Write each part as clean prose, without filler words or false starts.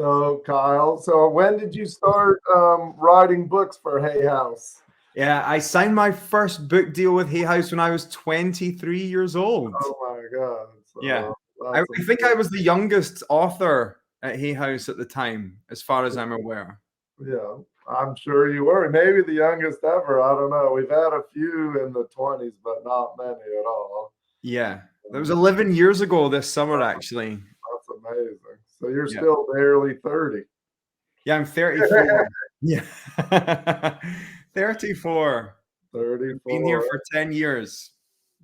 So, Kyle, so when did you start writing books for Hay House? Yeah, I signed my first book deal with Hay House when I was 23 years old. Oh my God. Yeah. So I, that's I think I amazing. was the youngest author at Hay House at the time, as far as I'm aware. Yeah, I'm sure you were. Maybe the youngest ever. I don't know. We've had a few in the 20s, but not many at all. Yeah. That was Um, 11 years ago this summer, actually. that's amazing. So you're Yeah. still barely 30. Yeah, I'm 34. Yeah. 34. I've been here 34. for 10 years.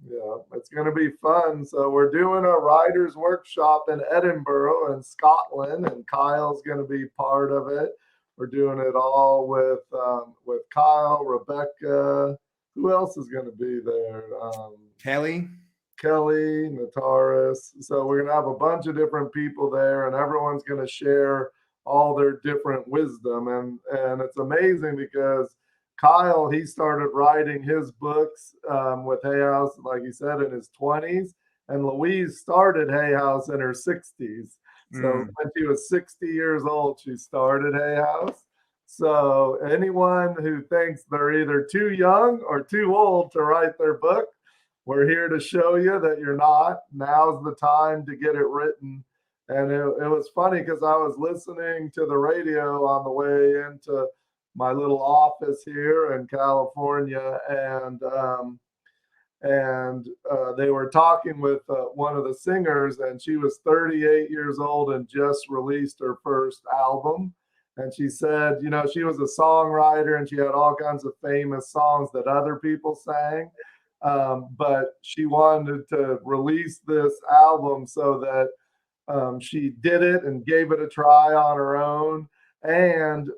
Yeah, it's going to be fun. So we're doing a writers workshop in Edinburgh in Scotland, and Kyle's going to be part of it. We're doing it all with Kyle, Rebecca. Who else is going to be there? Kelly? Kelly, Nataris. So we're going to have a bunch of different people there, and everyone's going to share all their different wisdom. And it's amazing because Kyle, he started writing his books with Hay House, like he said, in his 20s. And Louise started Hay House in her 60s. So Mm. when she was 60 years old, she started Hay House. So anyone who thinks they're either too young or too old to write their book, we're here to show you that you're not. Now's the time to get it written. And it was funny because I was listening to the radio on the way into my little office here in California, and they were talking with one of the singers, and she was 38 years old and just released her first album. And she said, she was a songwriter and she had all kinds of famous songs that other people sang. But she wanted to release this album so that she did it and gave it a try on her own. And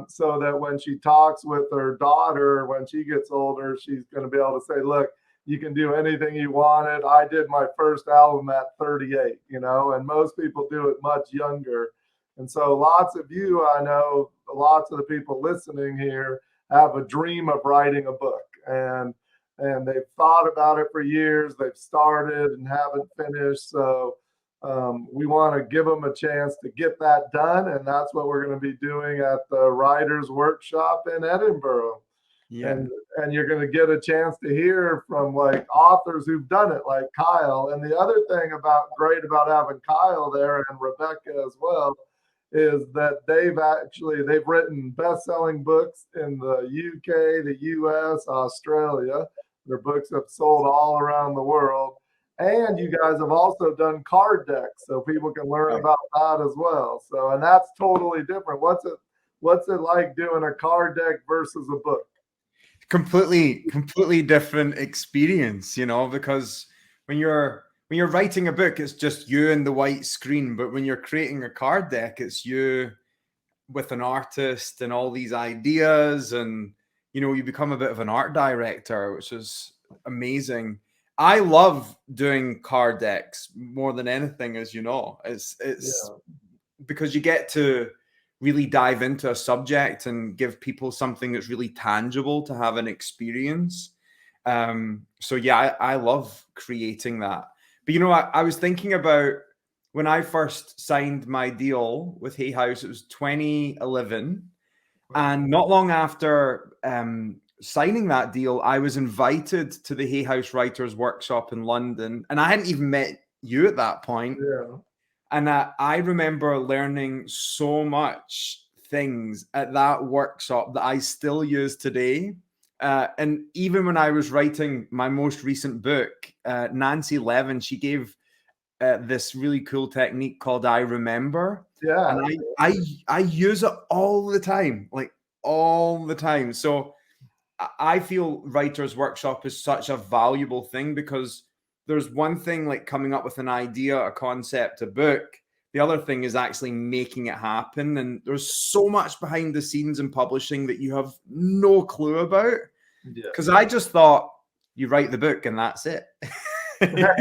so that when she talks with her daughter, when she gets older, she's going to be able to say, look, you can do anything you wanted. I did my first album at 38, and most people do it much younger. And so lots of you, I know, lots of the people listening here have a dream of writing a book. And they've thought about it for years. They've started and haven't finished. So we want to give them a chance to get that done. And that's what we're going to be doing at the Writers Workshop in Edinburgh. Yeah. And you're going to get a chance to hear from like authors who've done it, like Kyle. And the other thing great about having Kyle there and Rebecca as well is that they've written best-selling books in the UK, the US, Australia. Their books have sold all around the world. And you guys have also done card decks, so people can learn Right. about that as well. So, and that's totally different. What's it like doing a card deck versus a book? Completely different experience, because when you're writing a book, it's just you and the white screen, but when you're creating a card deck, it's you with an artist and all these ideas, and you become a bit of an art director, which is amazing. I love doing card decks more than anything, as you know. It's Yeah, because you get to really dive into a subject and give people something that's really tangible to have an experience. So yeah, I love creating that. But I was thinking about when I first signed my deal with Hay House. It was 2011, and not long after signing that deal, I was invited to the Hay House Writers Workshop in London, and I hadn't even met you at that point. yeah, And I remember learning so much things at that workshop that I still use today. And even when I was writing my most recent book, Nancy Levin, she gave this really cool technique called I Remember. And yeah. I use it all the time, like all the time. So I feel Writer's Workshop is such a valuable thing because there's one thing like coming up with an idea, a concept, a book. The other thing is actually making it happen. And there's so much behind the scenes in publishing that you have no clue about. Yeah. Because I just thought you write the book and that's it. Yeah.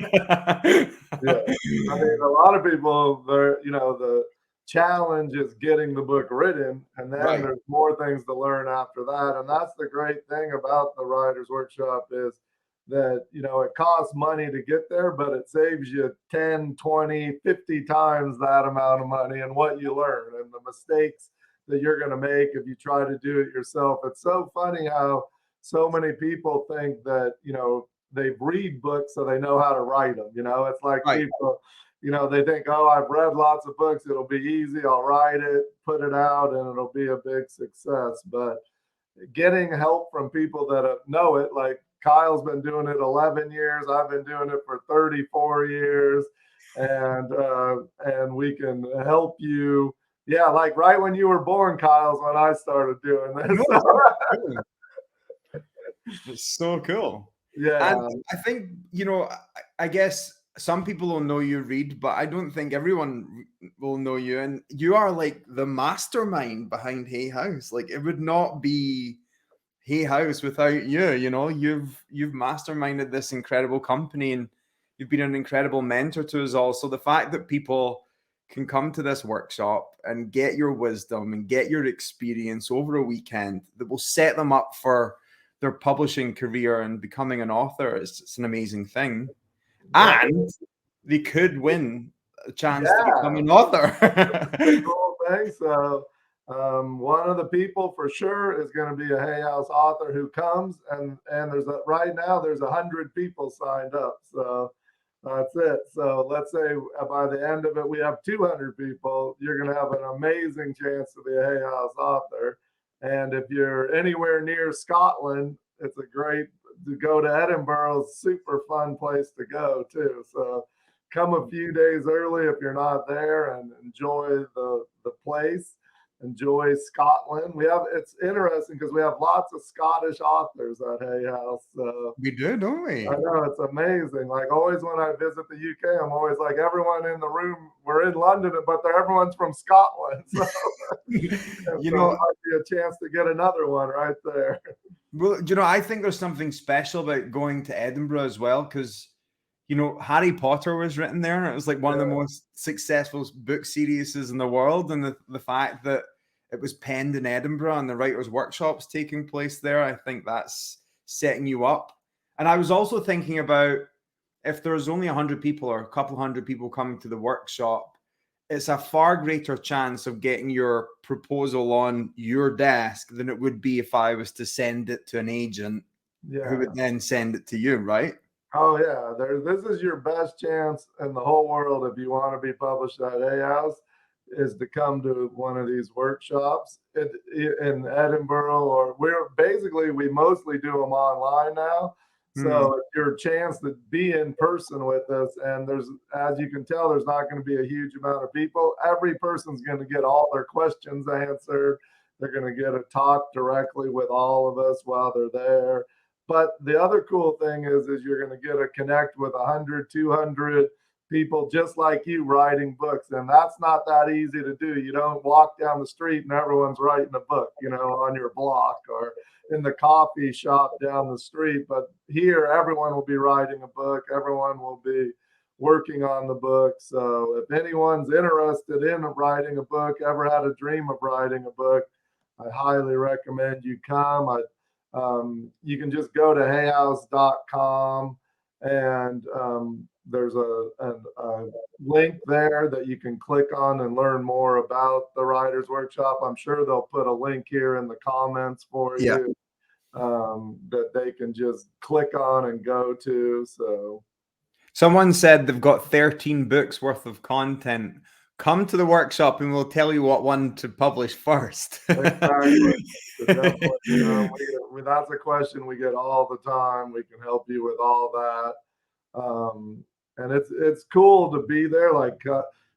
I mean, a lot of people, the challenge is getting the book written, and then Right. there's more things to learn after that. And that's the great thing about the Writers Workshop is that, you know, it costs money to get there, but it saves you 10, 20, 50 times that amount of money and what you learn and the mistakes that you're going to make if you try to do it yourself. It's so funny how so many people think that, you know, they read books so they know how to write them. You know, it's like Right. people, you know, they think, oh, I've read lots of books. It'll be easy. I'll write it, put it out, and it'll be a big success. But getting help from people that know it, like Kyle's been doing it 11 years, I've been doing it for 34 years, and we can help you. Yeah, like right when you were born, Kyle's when I started doing this. No, So, it's so cool. And yeah, I think, you know, I guess some people will know you, Reid, but I don't think everyone will know you. And you are like the mastermind behind Hay House. Like it would not be Hay House without you. You know, you've masterminded this incredible company, and you've been an incredible mentor to us all. So the fact that people can come to this workshop and get your wisdom and get your experience over a weekend that will set them up for their publishing career and becoming an author, it's an amazing thing. yeah, And they could win a chance to become yeah. an author. The cool thing. So, one of the people for sure is going to be a Hay House author who comes, and right now there's 100 people signed up. So that's it. So let's say by the end of it we have 200 people. You're going to have an amazing chance to be a Hay House author. And if you're anywhere near Scotland, it's a great to go to Edinburgh. Super fun place to go too. So come a few days early if you're not there and enjoy the place. Enjoy Scotland. It's interesting because we have lots of Scottish authors at Hay House. So We do, don't I we? know it's amazing. Like always when I visit the UK, I'm always like everyone in the room. We're in London, but everyone's from Scotland. So, You so it know, might be a chance to get another one right there. well, you know, I think there's something special about going to Edinburgh as well, because you know, Harry Potter was written there, and it was like one of the Yeah, most successful book series in the world. And the fact that it was penned in Edinburgh and the writers' workshops taking place there, I think that's setting you up. And I was also thinking about if there's only 100 people or a couple hundred people coming to the workshop, it's a far greater chance of getting your proposal on your desk than it would be if I was to send it to an agent who would yeah. then send it to you, right? Oh yeah, this is your best chance in the whole world if you want to be published at A House is to come to one of these workshops in Edinburgh, or we mostly do them online now. Hmm. So it's your chance to be in person with us, and as you can tell, there's not going to be a huge amount of people. Every person's going to get all their questions answered. They're going to get a talk directly with all of us while they're there. But the other cool thing is you're going to get to connect with 100, 200 people just like you writing books. And that's not that easy to do. You don't walk down the street and everyone's writing a book, you know, on your block or in the coffee shop down the street. But here, everyone will be writing a book. Everyone will be working on the book. So if anyone's interested in writing a book, ever had a dream of writing a book, I highly recommend you come. You can just go to hayhouse.com and there's a link there that you can click on and learn more about the Writers Workshop. I'm sure they'll put a link here in the comments for Yeah. you that they can just click on and go to. So Someone said they've got 13 books worth of content. Come to the workshop and we'll tell you what one to publish first. exactly. So definitely, you know, that's a question we get all the time. We can help you with all that. And it's cool to be there. Like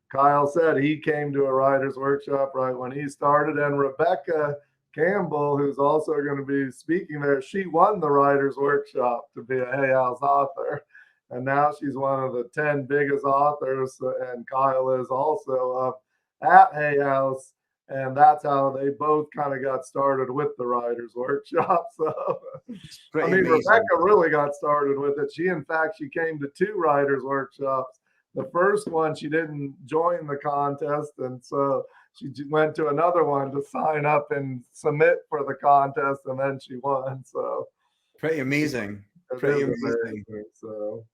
Kyle said, he came to a writer's workshop right when he started, and Rebecca Campbell, who's also going to be speaking there, she won the writer's workshop to be a Hay House author, and now she's one of the 10 biggest authors. And Kyle is also up at Hay House. And that's how they both kind of got started with the writers workshop. So It's I pretty mean, amazing. Rebecca really got started with it. In fact, she came to 2 writers workshops. The first one, she didn't join the contest. And so she went to another one to sign up and submit for the contest. And then she won. So Pretty amazing. It Pretty is amazing. amazing. So,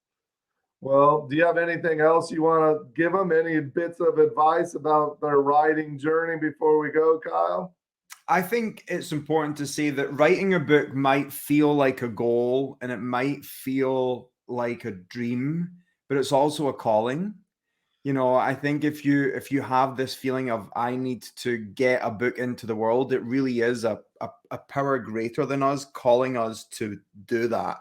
well, do you have anything else you want to give them? Any bits of advice about their writing journey before we go, Kyle? I think it's important to say that writing a book might feel like a goal and it might feel like a dream, but it's also a calling. You know, I think if you have this feeling of I need to get a book into the world, it really is a power greater than us calling us to do that.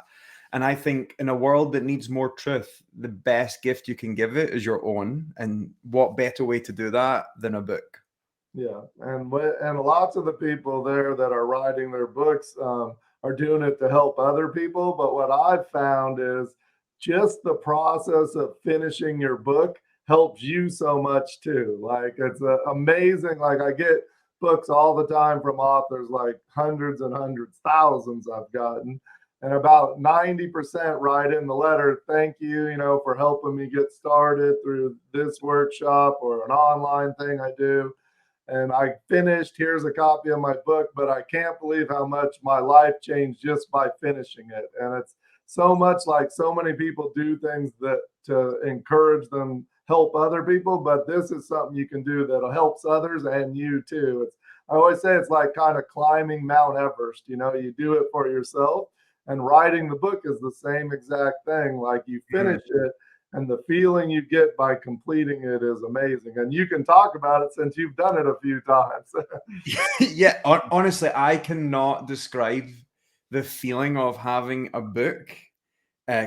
And I think in a world that needs more truth, the best gift you can give it is your own. And what better way to do that than a book? Yeah, and lots of the people there that are writing their books are doing it to help other people. But what I've found is just the process of finishing your book helps you so much too. Like it's amazing. Like I get books all the time from authors, like hundreds and hundreds, thousands I've gotten, and about 90% write in the letter, thank you, for helping me get started through this workshop or an online thing I do, and I finished. Here's a copy of my book, but I can't believe how much my life changed just by finishing it. And it's so much like so many people do things that to encourage them help other people, but this is something you can do that'll helps others and you too. It's I always say it's like kind of climbing Mount Everest. You do it for yourself, and writing the book is the same exact thing. Like you Mhm. finish it, and the feeling you get by completing it is amazing. And you can talk about it since you've done it a few times. Yeah, honestly, I cannot describe the feeling of having a book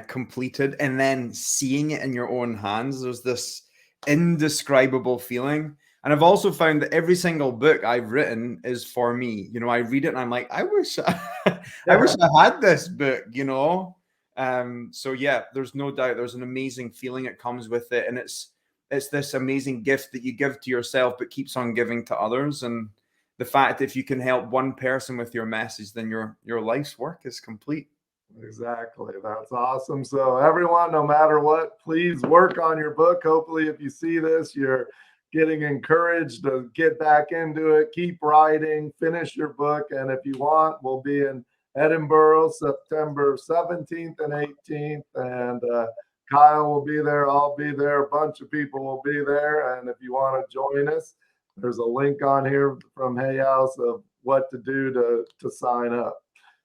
completed and then seeing it in your own hands. There's this indescribable feeling. And I've also found that every single book I've written is for me. You know, I read it and I'm like, I wish I wish Yeah, I had this book, you know. So yeah, there's no doubt there's an amazing feeling that comes with it. And it's this amazing gift that you give to yourself but keeps on giving to others. And the fact if you can help one person with your message, then your life's work is complete. exactly. That's awesome. So, everyone, no matter what, please work on your book. Hopefully, if you see this, you're getting encouraged to get back into it. Keep writing, finish your book. And if you want, we'll be in Edinburgh September 17th and 18th. And Kyle will be there. I'll be there. A bunch of people will be there. And if you want to join us, there's a link on here from Hay House of what to do to sign up.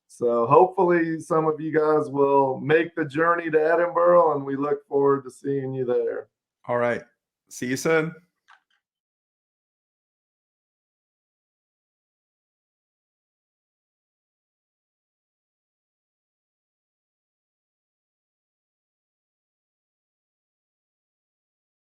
So hopefully some of you guys will make the journey to Edinburgh, and we look forward to seeing you there. All right. See you soon.